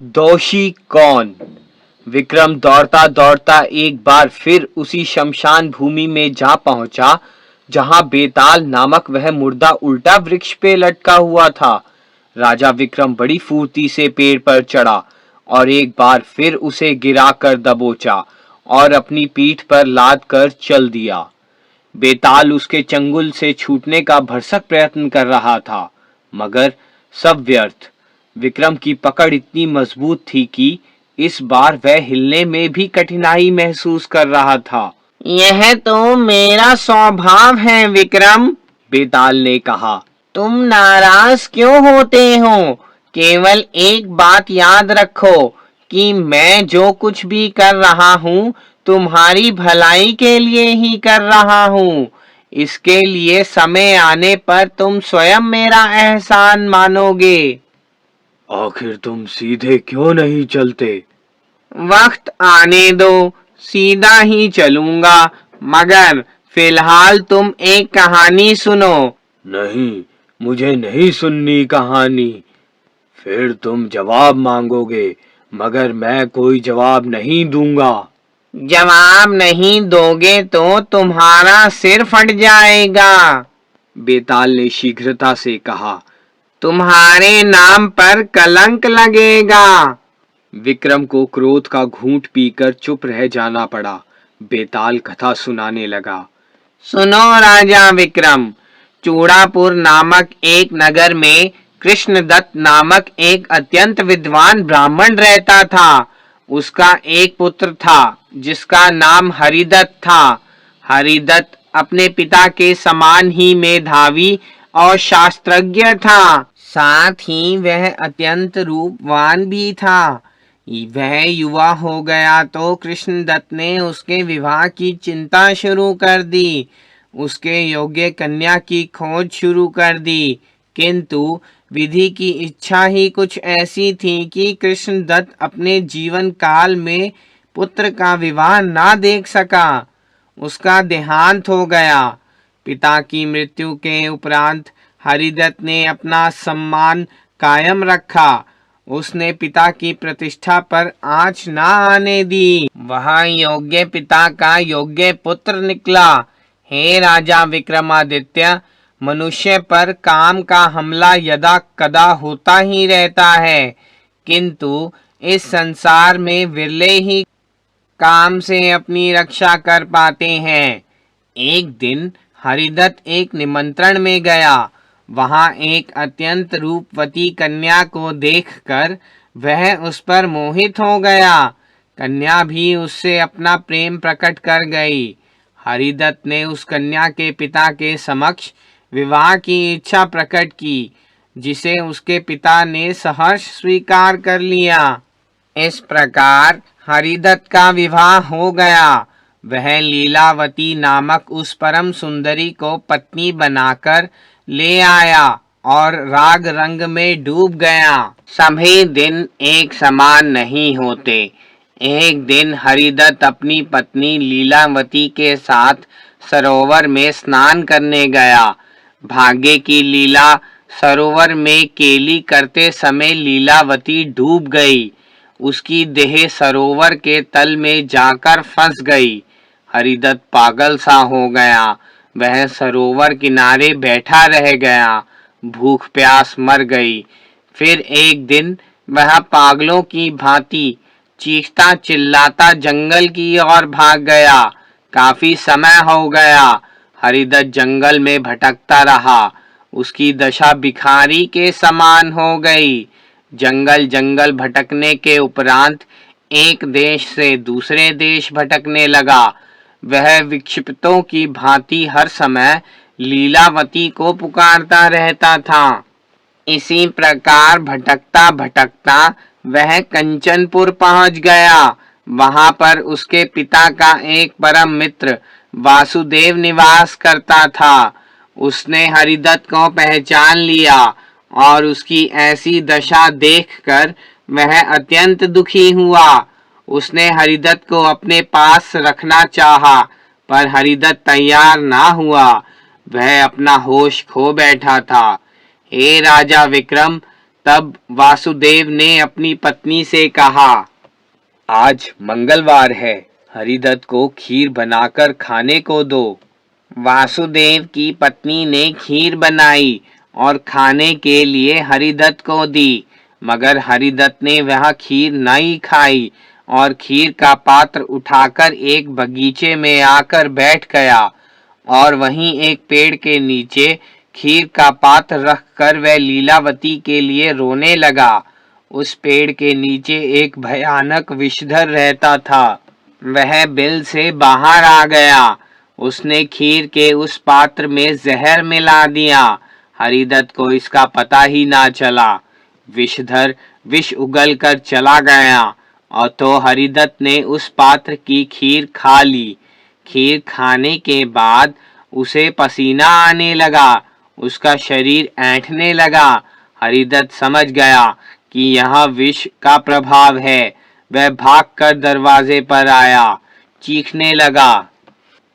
दोषी कौन? विक्रम दौड़ता दौड़ता एक बार फिर उसी शमशान भूमि में जा पहुंचा जहां बेताल नामक वह मुर्दा उल्टा वृक्ष पे लटका हुआ था। राजा विक्रम बड़ी फुर्ती से पेड़ पर चढ़ा और एक बार फिर उसे गिराकर दबोचा और अपनी पीठ पर लाद कर चल दिया। बेताल उसके चंगुल से छूटने का भरसक प्रयत्न कर रहा था, मगर सब व्यर्थ। विक्रम की पकड़ इतनी मजबूत थी कि इस बार वह हिलने में भी कठिनाई महसूस कर रहा था। यह तो मेरा स्वभाव है विक्रम, बेताल ने कहा। तुम नाराज क्यों होते हो? केवल एक बात याद रखो कि मैं जो कुछ भी कर रहा हूँ तुम्हारी भलाई के लिए ही कर रहा हूँ। इसके लिए समय आने पर तुम स्वयं मेरा एहसान मानोगे। आखिर तुम सीधे क्यों नहीं चलते? वक्त आने दो, सीधा ही चलूंगा, मगर फिलहाल तुम एक कहानी सुनो। नहीं, मुझे नहीं सुननी कहानी। फिर तुम जवाब मांगोगे, मगर मैं कोई जवाब नहीं दूंगा। जवाब नहीं दोगे तो तुम्हारा सिर फट जाएगा, बेताल ने शीघ्रता से कहा। तुम्हारे नाम पर कलंक लगेगा। विक्रम को क्रोध का घूंट पीकर चुप रह जाना पड़ा। बेताल कथा सुनाने लगा। सुनो राजा विक्रम, चूड़ापुर नामक एक नगर में कृष्णदत्त नामक एक अत्यंत विद्वान ब्राह्मण रहता था। उसका एक पुत्र था जिसका नाम हरिदत्त था। हरिदत्त अपने पिता के समान ही मेधावी और शास्त्रज्ञ था। साथ ही वह अत्यंत रूपवान भी था। वह युवा हो गया तो कृष्णदत्त ने उसके विवाह की चिंता शुरू कर दी। उसके योग्य कन्या की खोज शुरू कर दी, किंतु विधि की इच्छा ही कुछ ऐसी थी कि कृष्णदत्त अपने जीवन काल में पुत्र का विवाह ना देख सका। उसका देहांत हो गया। पिता की मृत्यु के उपरांत हरिदत्त ने अपना सम्मान कायम रखा। उसने पिता की प्रतिष्ठा पर आंच ना आने दी। वह योग्य पिता का योग्य पुत्र निकला। हे राजा विक्रमादित्य, मनुष्य पर काम का हमला यदा कदा होता ही रहता है, किंतु इस संसार में विरले ही काम से अपनी रक्षा कर पाते हैं। एक दिन हरिदत्त एक निमंत्रण में गया। वहां एक अत्यंत रूपवती कन्या को देखकर वह उस पर मोहित हो गया। कन्या भी उससे अपना प्रेम प्रकट कर गई। हरिदत्त ने उस कन्या के पिता के समक्ष विवाह की इच्छा प्रकट की, जिसे उसके पिता ने सहर्ष स्वीकार कर लिया। इस प्रकार हरिदत्त का विवाह हो गया। वह लीलावती नामक उस परम सुंदरी को पत्नी बनाकर ले आया और राग रंग में डूब गया। सभी दिन एक समान नहीं होते। एक दिन हरिदत्त अपनी पत्नी लीलावती के साथ सरोवर में स्नान करने गया। भाग्य की लीला, सरोवर में केली करते समय लीलावती डूब गई। उसकी देह सरोवर के तल में जाकर फंस गई। हरिदत्त पागल सा हो गया। वह सरोवर किनारे बैठा रह गया। भूख प्यास मर गई। फिर एक दिन वह पागलों की भांति चीखता चिल्लाता जंगल की ओर भाग गया। काफी समय हो गया। हरिदत्त जंगल में भटकता रहा। उसकी दशा भिखारी के समान हो गई। जंगल जंगल भटकने के उपरांत एक देश से दूसरे देश भटकने लगा। वह विक्षिप्तों की भांति हर समय लीलावती को पुकारता रहता था। इसी प्रकार भटकता भटकता वह कंचनपुर पहुंच गया। वहां पर उसके पिता का एक परम मित्र वासुदेव निवास करता था। उसने हरिदत्त को पहचान लिया और उसकी ऐसी दशा देखकर वह अत्यंत दुखी हुआ। उसने हरिदत्त को अपने पास रखना चाहा, पर हरिदत्त तैयार ना हुआ। वह अपना होश खो बैठा था। हे राजा विक्रम, तब वासुदेव ने अपनी पत्नी से कहा, आज मंगलवार है, हरिदत्त को खीर बनाकर खाने को दो। वासुदेव की पत्नी ने खीर बनाई और खाने के लिए हरिदत्त को दी, मगर हरिदत्त ने वह खीर नहीं खाई और खीर का पात्र उठाकर एक बगीचे में आकर बैठ गया और वहीं एक पेड़ के नीचे खीर का पात्र रखकर वह लीलावती के लिए रोने लगा। उस पेड़ के नीचे एक भयानक विषधर रहता था। वह बिल से बाहर आ गया। उसने खीर के उस पात्र में जहर मिला दिया। हरिदत्त को इसका पता ही ना चला। विषधर विष उगल कर चला गया और तो हरिदत्त ने उस पात्र की खीर खा ली। खीर खाने के बाद उसे पसीना आने लगा, उसका शरीर ऐंठने लगा। हरिदत्त समझ गया कि यह विष का प्रभाव है। वह भागकर दरवाजे पर आया, चीखने लगा,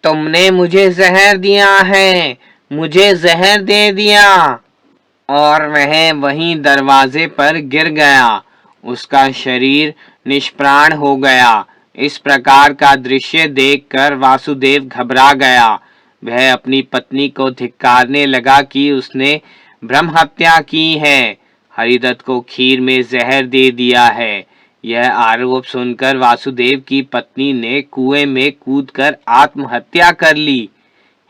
तुमने मुझे जहर दिया है, मुझे जहर दे दिया। और वह वहीं दरवाजे पर गिर गया। उसका शरीर निष्प्राण हो गया। इस प्रकार का दृश्य देखकर वासुदेव घबरा गया। वह अपनी पत्नी को धिक्कारने लगा कि उसने ब्रह्म हत्या की है, हरिदत्त को खीर में जहर दे दिया है। यह आरोप सुनकर वासुदेव की पत्नी ने कुएं में कूदकर आत्महत्या कर ली।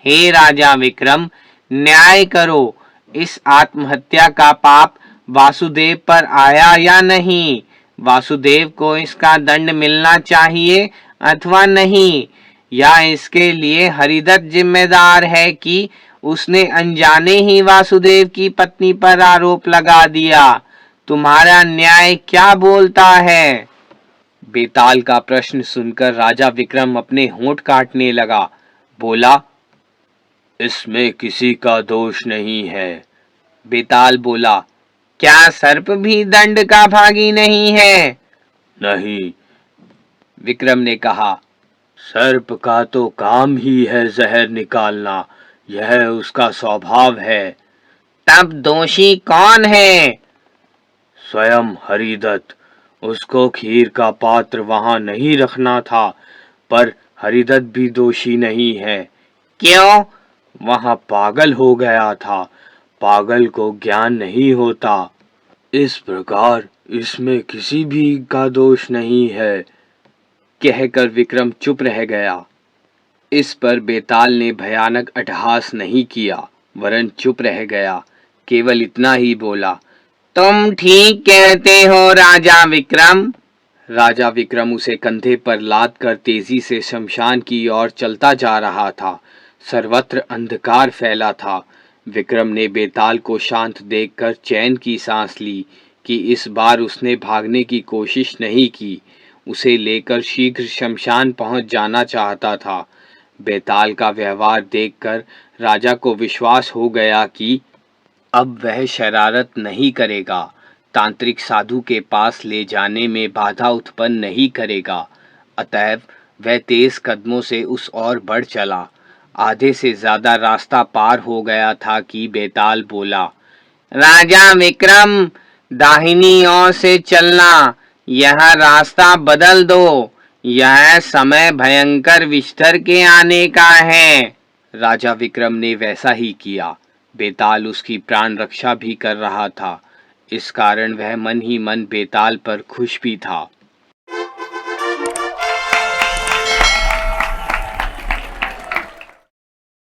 हे राजा विक्रम, न्याय करो, इस आत्महत्या का पाप वासुदेव पर आया या नहीं? वासुदेव को इसका दंड मिलना चाहिए अथवा नहीं, या इसके लिए हरिदत्त जिम्मेदार है कि उसने अनजाने ही वासुदेव की पत्नी पर आरोप लगा दिया? तुम्हारा न्याय क्या बोलता है? बेताल का प्रश्न सुनकर राजा विक्रम अपने होंठ काटने लगा। बोला, इसमें किसी का दोष नहीं है। बेताल बोला, क्या सर्प भी दंड का भागी नहीं है? नहीं। विक्रम ने कहा, सर्प का तो काम ही है जहर निकालना, यह उसका स्वभाव है। तब दोषी कौन है? स्वयं हरिदत्त। उसको खीर का पात्र वहां नहीं रखना था, पर हरिदत्त भी दोषी नहीं है। क्यों? वहां पागल हो गया था। पागल को ज्ञान नहीं होता। इस प्रकार इसमें किसी भी का दोष नहीं है। कहकर विक्रम चुप रह गया। इस पर बेताल ने भयानक अट्टहास नहीं किया, वरन चुप रह गया। केवल इतना ही बोला, तुम ठीक कहते हो राजा विक्रम। राजा विक्रम उसे कंधे पर लाद कर तेजी से शमशान की ओर चलता जा रहा था। सर्वत्र अंधकार फैला था। विक्रम ने बेताल को शांत देखकर चैन की सांस ली कि इस बार उसने भागने की कोशिश नहीं की। उसे लेकर शीघ्र शमशान पहुंच जाना चाहता था। बेताल का व्यवहार देखकर राजा को विश्वास हो गया कि अब वह शरारत नहीं करेगा, तांत्रिक साधु के पास ले जाने में बाधा उत्पन्न नहीं करेगा। अतएव वह तेज कदमों से उस ओर बढ़ चला। आधे से ज्यादा रास्ता पार हो गया था कि बेताल बोला, राजा विक्रम, दाहिनी ओर से चलना, यह रास्ता बदल दो, यह समय भयंकर विषधर के आने का है। राजा विक्रम ने वैसा ही किया। बेताल उसकी प्राण रक्षा भी कर रहा था। इस कारण वह मन ही मन बेताल पर खुश भी था।